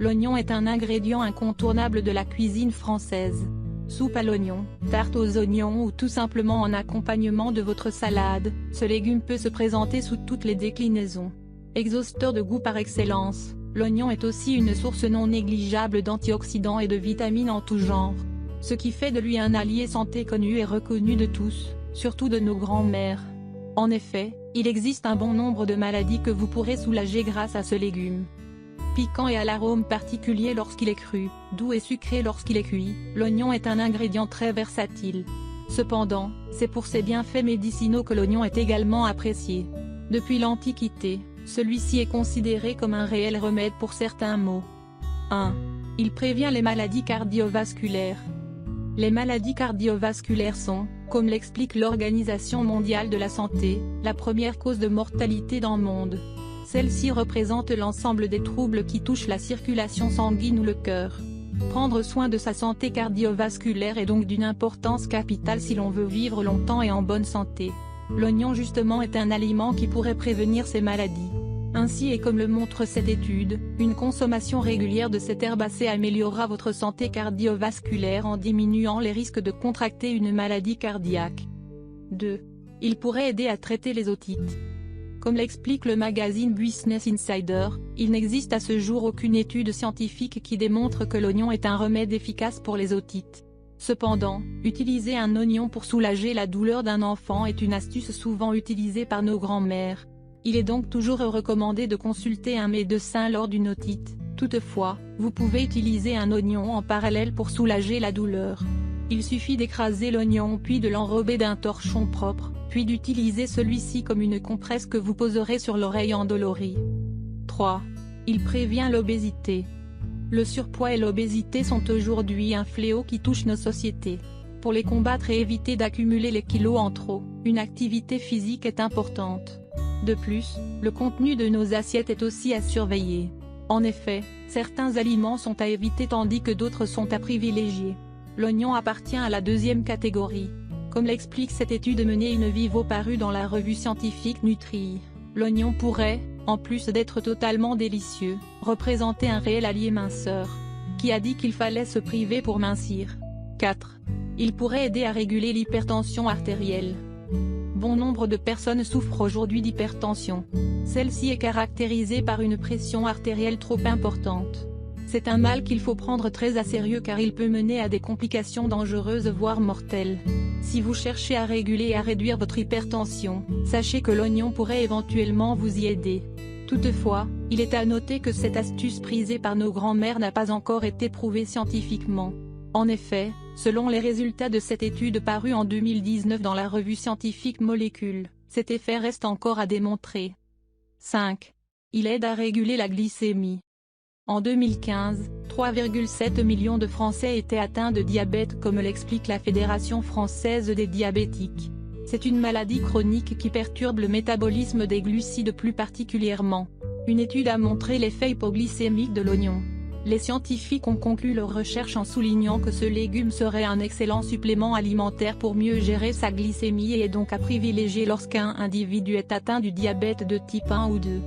L'oignon est un ingrédient incontournable de la cuisine française. Soupe à l'oignon, tarte aux oignons ou tout simplement en accompagnement de votre salade, ce légume peut se présenter sous toutes les déclinaisons. Exhausteur de goût par excellence, l'oignon est aussi une source non négligeable d'antioxydants et de vitamines en tout genre. Ce qui fait de lui un allié santé connu et reconnu de tous, surtout de nos grands-mères. En effet, il existe un bon nombre de maladies que vous pourrez soulager grâce à ce légume. Piquant et à l'arôme particulier lorsqu'il est cru, doux et sucré lorsqu'il est cuit, l'oignon est un ingrédient très versatile. Cependant, c'est pour ses bienfaits médicinaux que l'oignon est également apprécié. Depuis l'Antiquité, celui-ci est considéré comme un réel remède pour certains maux. 1. Il prévient les maladies cardiovasculaires. Les maladies cardiovasculaires sont, comme l'explique l'Organisation mondiale de la santé, la première cause de mortalité dans le monde. Celle-ci représente l'ensemble des troubles qui touchent la circulation sanguine ou le cœur. Prendre soin de sa santé cardiovasculaire est donc d'une importance capitale si l'on veut vivre longtemps et en bonne santé. L'oignon justement est un aliment qui pourrait prévenir ces maladies. Ainsi et comme le montre cette étude, une consommation régulière de cette herbacée améliorera votre santé cardiovasculaire en diminuant les risques de contracter une maladie cardiaque. 2. Il pourrait aider à traiter les otites. Comme l'explique le magazine Business Insider, il n'existe à ce jour aucune étude scientifique qui démontre que l'oignon est un remède efficace pour les otites. Cependant, utiliser un oignon pour soulager la douleur d'un enfant est une astuce souvent utilisée par nos grands-mères. Il est donc toujours recommandé de consulter un médecin lors d'une otite. Toutefois, vous pouvez utiliser un oignon en parallèle pour soulager la douleur. Il suffit d'écraser l'oignon puis de l'enrober d'un torchon propre, puis d'utiliser celui-ci comme une compresse que vous poserez sur l'oreille endolorie. 3. Il prévient l'obésité. Le surpoids et l'obésité sont aujourd'hui un fléau qui touche nos sociétés. Pour les combattre et éviter d'accumuler les kilos en trop, une activité physique est importante. De plus, le contenu de nos assiettes est aussi à surveiller. En effet, certains aliments sont à éviter tandis que d'autres sont à privilégier. L'oignon appartient à la deuxième catégorie. Comme l'explique cette étude menée in vivo parue dans la revue scientifique Nutri, l'oignon pourrait, en plus d'être totalement délicieux, représenter un réel allié minceur. Qui a dit qu'il fallait se priver pour mincir? 4. Il pourrait aider à réguler l'hypertension artérielle. Bon nombre de personnes souffrent aujourd'hui d'hypertension. Celle-ci est caractérisée par une pression artérielle trop importante. C'est un mal qu'il faut prendre très à sérieux car il peut mener à des complications dangereuses voire mortelles. Si vous cherchez à réguler et à réduire votre hypertension, sachez que l'oignon pourrait éventuellement vous y aider. Toutefois, il est à noter que cette astuce prisée par nos grands-mères n'a pas encore été prouvée scientifiquement. En effet, selon les résultats de cette étude parue en 2019 dans la revue scientifique Molécules, cet effet reste encore à démontrer. 5. Il aide à réguler la glycémie. En 2015, 3,7 millions de Français étaient atteints de diabète comme l'explique la Fédération française des diabétiques. C'est une maladie chronique qui perturbe le métabolisme des glucides plus particulièrement. Une étude a montré l'effet hypoglycémique de l'oignon. Les scientifiques ont conclu leurs recherches en soulignant que ce légume serait un excellent supplément alimentaire pour mieux gérer sa glycémie et est donc à privilégier lorsqu'un individu est atteint du diabète de type 1 ou 2.